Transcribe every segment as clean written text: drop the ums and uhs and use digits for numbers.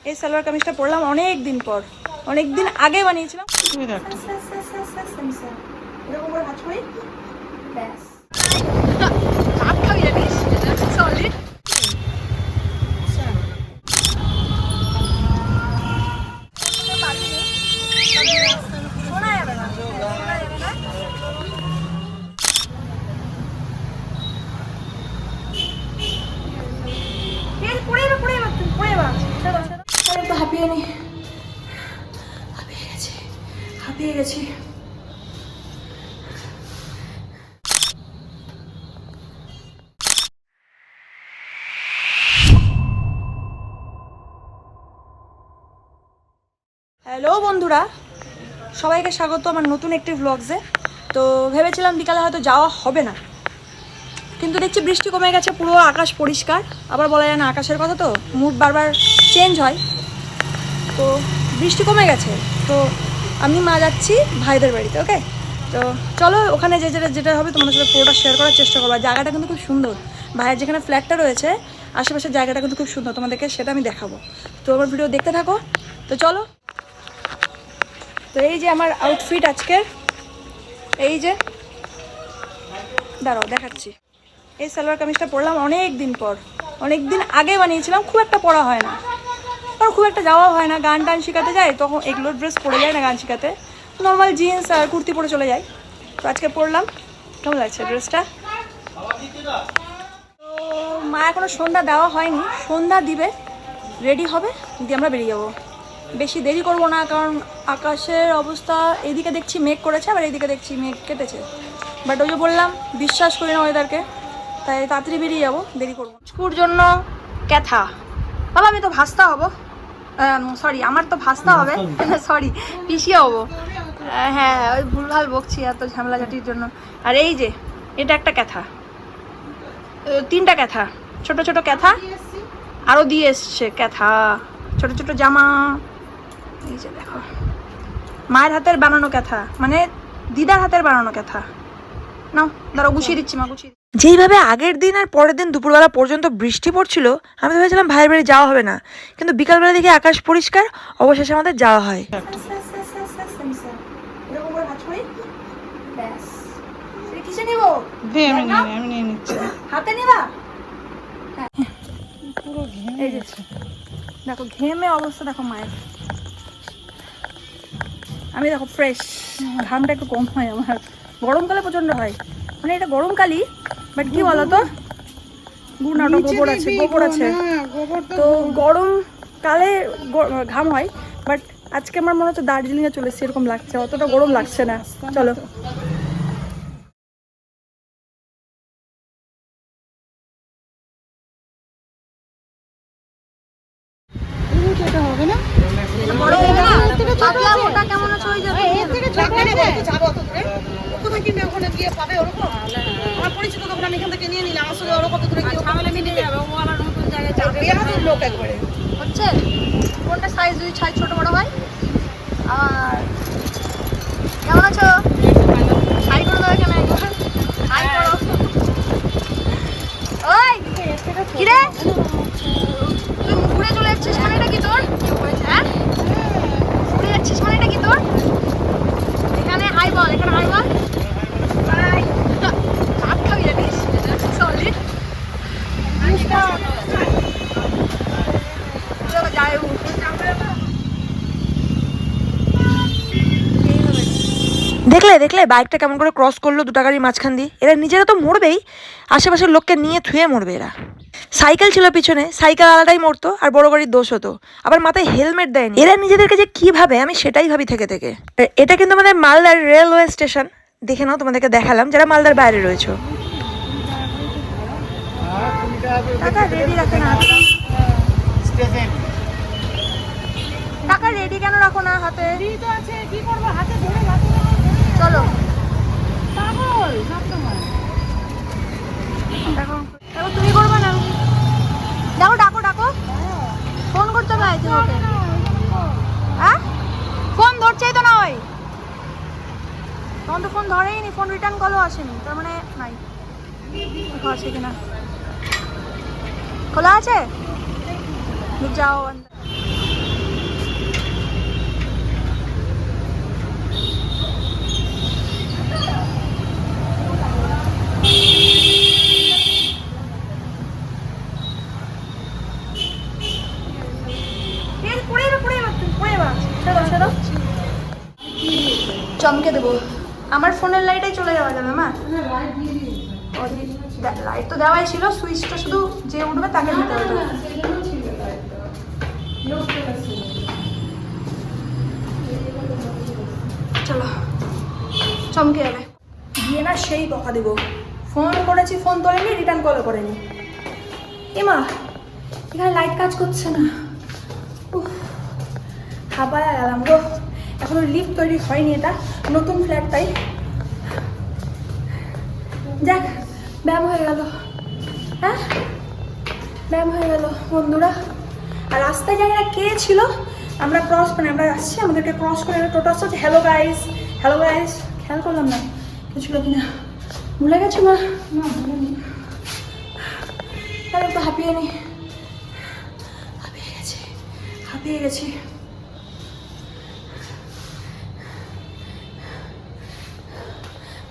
এই সালোয়ার কামিজটা পরলাম অনেক দিন পর, অনেক দিন আগে বানিয়েছিলাম। এরকম করে ভাঁজ করি, ব্যাস। ভাত খাবি জানিস, সলিড। শোনা যাবে না, শোনা যাবে না। হাঁপিয়ে গেছি। হ্যালো বন্ধুরা, সবাইকে স্বাগত আমার নতুন একটি ভ্লগসে। তো ভেবেছিলাম বিকালে হয়তো যাওয়া হবে না, কিন্তু দেখছি বৃষ্টি কমে গেছে, পুরো আকাশ পরিষ্কার। আবার বলা যায় না, আকাশের কথা তো মুড বারবার চেঞ্জ হয়। তো বৃষ্টি কমে গেছে, তো আমি মা যাচ্ছি ভাইদের বাড়িতে। ওকে, তো চলো ওখানে যেটা হবে তোমাদের সাথে পুরোটা শেয়ার করার চেষ্টা করবো। জায়গাটা কিন্তু খুব সুন্দর, ভাইয়ের যেখানে ফ্ল্যাটটা রয়েছে আশেপাশের জায়গাটা কিন্তু খুব সুন্দর, তোমাদেরকে সেটা আমি দেখাবো। তো আমার ভিডিও দেখতে থাকো। তো চলো। তো এই যে আমার আউটফিট আজকের, এই যে দাঁড়াও দেখাচ্ছি। এই সালোয়ার কামিজটা পরলাম অনেক দিন পর, অনেক দিন আগে বানিয়েছিলাম। খুব একটা পরা হয় না, আর খুব একটা যাওয়া হয় না। গান টান শেখাতে যাই তখন এগুলো ড্রেস পরে যায় না, গান শেখাতে নর্মাল জিন্স আর কুর্তি পরে চলে যায়। তো আজকে পরলাম। কেমন লাগছে ড্রেসটা? তো মা এখনো সন্ধ্যা দেওয়া হয়নি, সন্ধ্যা দিবে, রেডি হবে, দিয়ে আমরা বেরিয়ে যাবো। বেশি দেরি করবো না, কারণ আকাশের অবস্থা এইদিকে দেখছি মেঘ করেছে, আবার এইদিকে দেখছি মেঘ কেটেছে। বাট ওই যে বললাম, বিশ্বাস করি না ওয়েদারকে, তাই তাড়াতাড়ি বেরিয়ে যাবো, দেরি করবো। স্কুর জন্য ক্যাথা। বাবা আমি তো ভাস্তা হবো, সরি আমার তো ভাস্তা হবে, সরি পিছিয়ে হবো। হ্যাঁ ওই ভুলভাল বকছি এত ঝামেলাঝাটির জন্য। আর এই যে এটা একটা ক্যাথা, 3টা ক্যাথা, ছোট ছোট ক্যাথা আরও দিয়ে এসছে ক্যাথা, ছোট ছোট জামা। এই যে দেখো, মায়ের হাতের বানানো ক্যাথা, মানে দিদার হাতের বানানো ক্যাথা। নাও দাঁড়াও গুছিয়ে দিচ্ছি, মা গুছিয়ে। যেইভাবে আগের দিন আর পরের দিন দুপুরবেলা পর্যন্ত বৃষ্টি পড়ছিল, আমি তো ভেবেছিলাম ভাইয়ের বাড়ি যাওয়া হবে না, কিন্তু বিকালবেলা দেখি আকাশ পরিষ্কার, অবশেষে আমাদের যাওয়া হয়। হাতে নিবা? এই যে দেখো ঘেমে অবস্থা দেখো মায়ের। আমি দেখো ফ্রেশ, ঘামটা একটু কম হয় আমার, গরমকালে প্রচন্ড হয়। মানে এটা গরমকালই, বাট কি বলতো গুড়নাটা গোবর আছে, গোবর আছে, তো গরমকালে ঘাম হয়। বাট আজকে আমার মনে হচ্ছে দার্জিলিংয়ে চলে এসেছি, এরকম লাগছে, অতটা গরম লাগছে না। চলো। হবে না কেমন আছে ওই ওখানে গিয়ে পাবে ওরকম আমার পরিচিত দোকান, আমি এখান থেকে নিয়ে নিলাম। আসলে ওরা কত দূরে ঝামেলা মিলে যাবে, ও আবার নতুন জায়গায় যাবে, লোক একবারে হচ্ছে। কোনটা সাইজ যদি সাইজ ছোট বড় হয়। আর কেমন আছো? হাই করে দাও এখানে, হাই করো। ওই কি রে, তুই ঘুরে চলে যাচ্ছিস, মানেটা কি তোর? হ্যাঁ ঘুরে যাচ্ছিস, মানেটা কি তোর? এখানে হাই বল, এখানে হাই বল। ভাত খাবি জানিস, সলিড। দেখলে দেখলে বাইকটা কেমন করে ক্রস করলো দুটা গাড়ির মাঝখান দিয়ে। এরা নিজেরা তো মরবেই, আশেপাশের লোককে নিয়ে থুয়ে মরবে এরা। সাইকেল ছিল পিছনে, সাইকেল আলাদাই মরতো, আর বড় গাড়ির দোষ হতো। আবার মাথায় হেলমেট দেয়নি। এরা নিজেদেরকে যে কি ভাবে আমি সেটাই ভাবি থেকে থেকে। এটা কিন্তু আমাদের মালদার রেলওয়ে স্টেশন, দেখে নাও, তোমাদেরকে দেখালাম যারা মালদার বাইরে রয়েছে। টাকা রেডি কেন রাখো না হাতে? কি করবো হাতে ধরে? চলো দেখো, তুমি করবে না? দেখো ডাকো ডাকো, ফোন করতে হবে। হ্যাঁ ফোন ধরছেই তো না, ওই তখন তো ফোন ধরেইনি, ফোন রিটার্ন কলও আসেনি, তার মানে নাই। আছে কিনা, খোলা আছে, যাও। চমকে দেবো। আমার ফোনের লাইটেই চলে যাওয়া যাবে মা। লাইট তো দেওয়াই ছিল, সুইচটা শুধু যে উঠবে তাকে দিতে হবে। চলো চমকে যাবে। গিয়ে না সেই বকা দেবো। ফোন করেছি, ফোন তোলেনি, রিটার্ন কলও করেনি। এমা এখানে লাইট কাজ করছে না। হাঁপায়া গেলাম গো। এখনো লিফট তৈরি হয়নি, এটা নতুন ফ্ল্যাট তাই। যাক ব্যায়াম হয়ে গেল। হ্যাঁ ব্যায়াম হয়ে গেল বন্ধুরা। আর রাস্তায় জানি না কে ছিল, আমরা আসছি, আমাদেরকে ক্রস করে একটা টোটো আসছে। হ্যালো গাইস, হ্যালো গাইস, খেয়াল করলাম না কে ছিল কিনা। ভুলে গেছো মা? না ভুলিনি। তাহলে একটু হাঁপিয়ে নি। হাঁপিয়ে গেছি।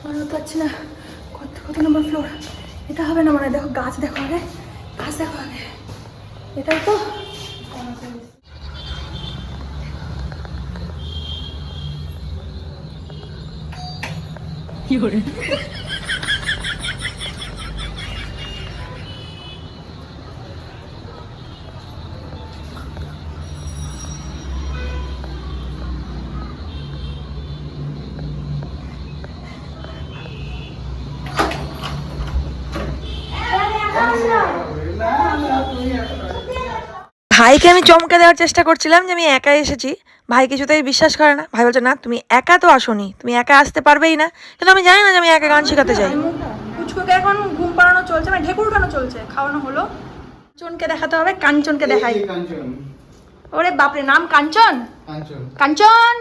মনে পাচ্ছি না কত নম্বর ফ্লোর। এটা হবে না মানে। দেখো গাছ, দেখো আগে গাছ, দেখো আগে। এটাই তো। কি করে ভাইকে আমি চমকে দেওয়ার চেষ্টা করছিলাম যে আমি একাই এসেছি। ভাই কিছুতেই বিশ্বাস করে না। ভাই বলছে না তুমি একা তো আসোনি, তুমি একা আসতে পারবেই না। কিন্তু আমি জানি না যে আমি একা গান শেখাতে চাই। পুচকুকে এখন ঘুম পাড়ানো চলছে, মানে ঢেকুর উঠানো চলছে, খাওয়ানো হলো। কাঞ্চনকে দেখাতে হবে, কাঞ্চনকে দেখাই। ওরে বাপরে, নাম কাঞ্চন? কাঞ্চন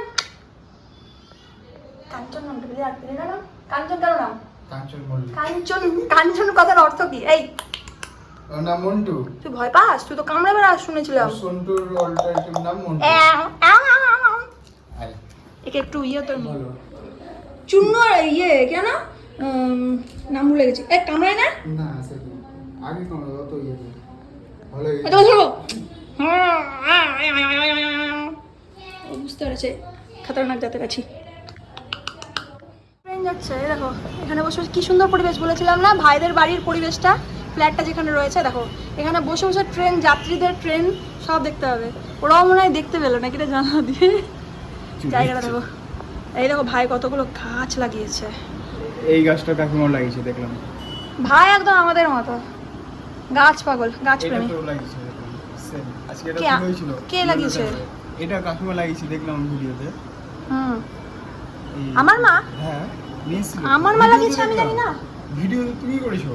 কাঞ্চন নাম পেলে আর পেলে না। কাঞ্চন কেন নাম? কাঞ্চন, কাঞ্চন কথার অর্থ কি? এই নাম মন্টু। তুই ভয় পাস? তুই তো কামড়ে বেড়া শুনেছিলাম। সন্টুর অল্টারনেটিভ নাম মন্টু। একে একটু তোর চূর্ণ কেন নাম ভুলে গেছি। এক কামড়ায় না? না সেটা আগে কোন তো ভালো এটা ধরো। বুঝতে পেরেছে, খতরনাক জাতের আছি। ট্রেন যাচ্ছে, দেখো এখানে বসে কি সুন্দর পরিবেশ। বলেছিলাম না ভাইদের বাড়ির পরিবেশটা, ফ্ল্যাটটা যেখানে রয়েছে। দেখো এখানে বসে বসে ট্রেন, যাত্রীদের ট্রেন সব দেখতে হবে। ওরাও মনে হয় দেখতে পেলো নাকি জানা দিয়ে। জায়গাটা দেখো, এই দেখো ভাই কতগুলো গাছ লাগিয়েছে। এই গাছটা কাকিমার লাগিয়েছে দেখলাম। ভাই একদম আমাদের মতো গাছ পাগল, গাছ প্রেমী। এটা তো লাগিয়েছে দেখলাম সেম। আজকে এটা কি হয়েছিল? কে লাগিয়েছে? এটা কাকিমা লাগিয়েছে দেখলাম ভিডিওতে। আমার মা? হ্যাঁ নিয়েছিল। আমার মা লাগিয়েছে আমি জানি না। ভিডিও তুমি করেছো?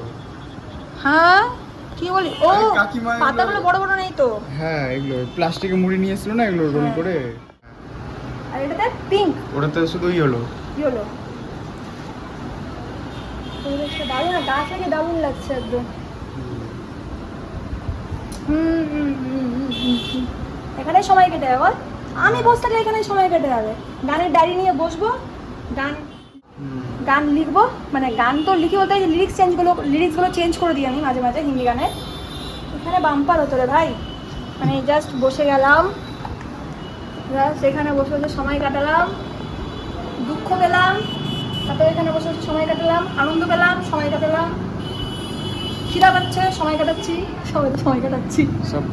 হ্যাঁ কি বলি? ও কাকিমা পাতাগুলো বড় বড় নেই তো? হ্যাঁ এগুলো প্লাস্টিকে মুড়ি নিয়ে এসেছিল না, এগুলো রোল করে। আর এটাতে পিঙ্ক। ওটাতে শুধু হলো কি হলো? পরিবেশটা দারুণ, না গাছ থেকে দারুণ লাগছে একদম। এখানে সময় কেটে যাবে। আমি বসে থাকলে এখানে সময় কেটে যাবে। গানের ডায়েরি নিয়ে বসবো, গান লিখবো। মানে গান তো লিখি বলতে লিরিক্সগুলো চেঞ্জ করে দিই আমি মাঝে মাঝে হিন্দি গানে। এখানে বাম্পার হতো রে ভাই। মানে জাস্ট বসে গেলাম, জাস্ট এখানে বসে বসে সময় কাটালাম, দুঃখ পেলাম, তারপরে এখানে বসে বসে সময় কাটালাম, আনন্দ পেলাম, সময় কাটালাম, খিদা পাচ্ছে সময় কাটাচ্ছি, সময় কাটাচ্ছি, সব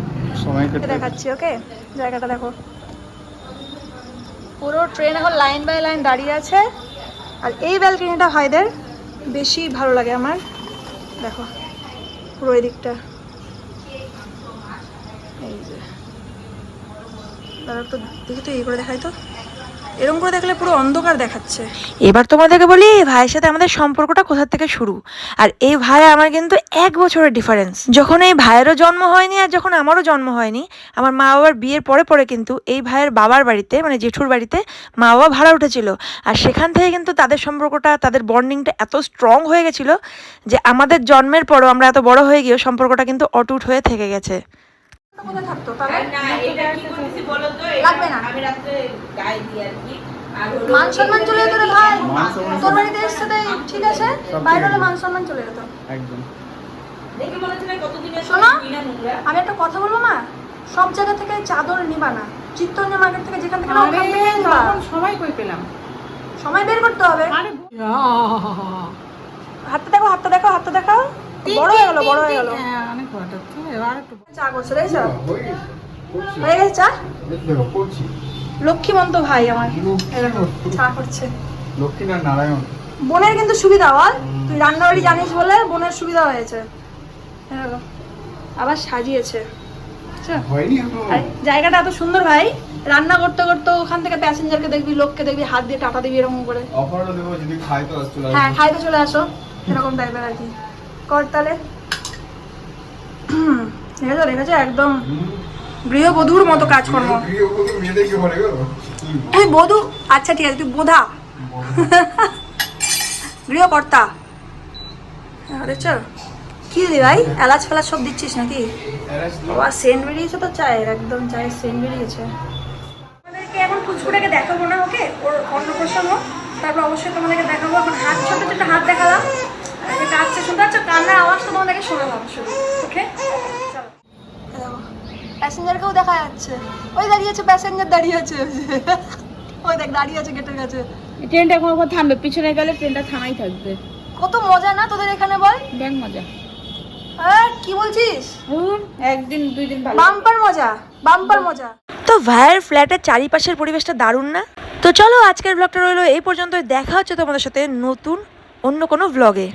সময় কেটে দেখাচ্ছি। ওকে জায়গাটা দেখো, পুরো ট্রেন এখন লাইন বাই লাইন দাঁড়িয়ে আছে। আর এই ব্যালকনিটা ভাইদের বেশি ভালো লাগে আমার। দেখো পুরো এই দিকটা, এই যে দাঁড়া তো দেখি তো, এই করে দেখাই তো। এরকম করে দেখলে পুরো অন্ধকার দেখাচ্ছে। এবার তোমাদেরকে বলি ভাইয়ের সাথে আমাদের সম্পর্কটা কোথা থেকে শুরু। আর এই ভাই আমার কিন্তু 1 বছরের ডিফারেন্স। যখন এই ভাইয়েরও জন্ম হয়নি আর যখন আমারও জন্ম হয়নি, আমার মা বাবার বিয়ের পরে কিন্তু এই ভাইয়ের বাবার বাড়িতে, মানে জেঠুর বাড়িতে মা বাবা ভাড়া উঠেছিল। আর সেখান থেকে কিন্তু তাদের সম্পর্কটা, তাদের বন্ডিংটা এত স্ট্রং হয়ে গেছিল যে আমাদের জন্মের পরও, আমরা এত বড় হয়ে গিয়েও সম্পর্কটা কিন্তু অটুট হয়ে থেকে গেছে। কোথায় থাকতো তাহলে? লাগবে না, মান সম্মান চলে যেত রে ভাই। তোর বাড়িতে এসছে তাই ঠিক আছে, বাইরে হলে মান সম্মান চলে যেত একদম। শোনো আমি একটা কথা বলবো মা, সব জায়গা থেকে চাদর নিবা না। চিত্তরঞ্জন মার্কেট থেকে যেখান থেকে সময় কই পেলাম, সময় বের করতে হবে। আরে হাতটা দেখো, হাতটা দেখো, হাতটা দেখো, বড় হয়ে গেল, বড় হয়ে গেল। হ্যাঁ অনেক বড়টা তো, এবার একটু চা করছে দেখছো, হয়ে গেছে, করছি। হয়ে গেছে চা। দেখো করছি। লক্ষ্মীমন্ত ভাই আমার লক্ষ্মী চা করছে। লক্ষ্মী না নারায়ণ। বোনের কিন্তু সুবিধা বল, তুই রান্নাবাড়ি জানিস বলে বোনের সুবিধা হয়েছে। দেখো, আবার সাজিয়েছে। বুঝছো? হয়নি এখনো। আর জায়গাটা এত সুন্দর ভাই, রান্না করতে করতে ওখান থেকে প্যাসেঞ্জারকে দেখবি, লোককে দেখবি, হাত দিয়ে টাটা দিবি এরকম করে। অফারও দেবো যদি খাই তো চলে হ্যাঁ, আসবে। খাইতে চলে আসো, এরকম টাইপের আর কি। কর তাহলে। দেখেছো দেখেছো, একদম গৃহবধূর মতো কাজকর্ম। গৃহবধূ মেয়েদেরকে বলে গো। তুই বধূ, আচ্ছা ঠিক আছে, তুই বোধা, গৃহকর্তা। দেখছো কি দিদি ভাই, এলাচ ফেলাচ সব দিচ্ছিস নাকি? বাবা সেন্ট বেরিয়েছে তো চায়ের, একদম চায়ের সেন্ট বেরিয়েছে। আমাদেরকে এখন ফুচকুটাকে দেখাবো না, ওকে ওর অন্নপ্রাশন হোক, তারপর অবশ্যই তোমাদেরকে দেখাবো। এখন হাত, ছোট ছোট হাত দেখালাম, এটা কাটছে, শুনতে পাচ্ছ কান্নার আওয়াজটা তোমাদেরকে শোনালাম শুধু। ওকে চলো, দেখো প্যাসেঞ্জারকেও দেখা যাচ্ছে, ওই দাঁড়িয়ে আছে প্যাসেঞ্জার, দাঁড়িয়ে আছে ওই দেখ দাঁড়িয়ে আছে গেটের কাছে। ট্রেনটা কখন থামবে? পিছনে গেলে ট্রেনটা থামাই থাকবে। কত মজা না তোদের এখানে বল। দেখ মজা। হ্যাঁ কি বলছিস, একদিন দুই দিন ভালো। বাম্পার মজা, বাম্পার মজা। তো ভাইয়ের ফ্ল্যাটের চারিপাশের পরিবেশটা দারুণ না? তো চলো আজকের ব্লগটা রইলো এই পর্যন্ত, দেখা হচ্ছে তোমাদের সাথে নতুন অন্য কোনো ব্লগে।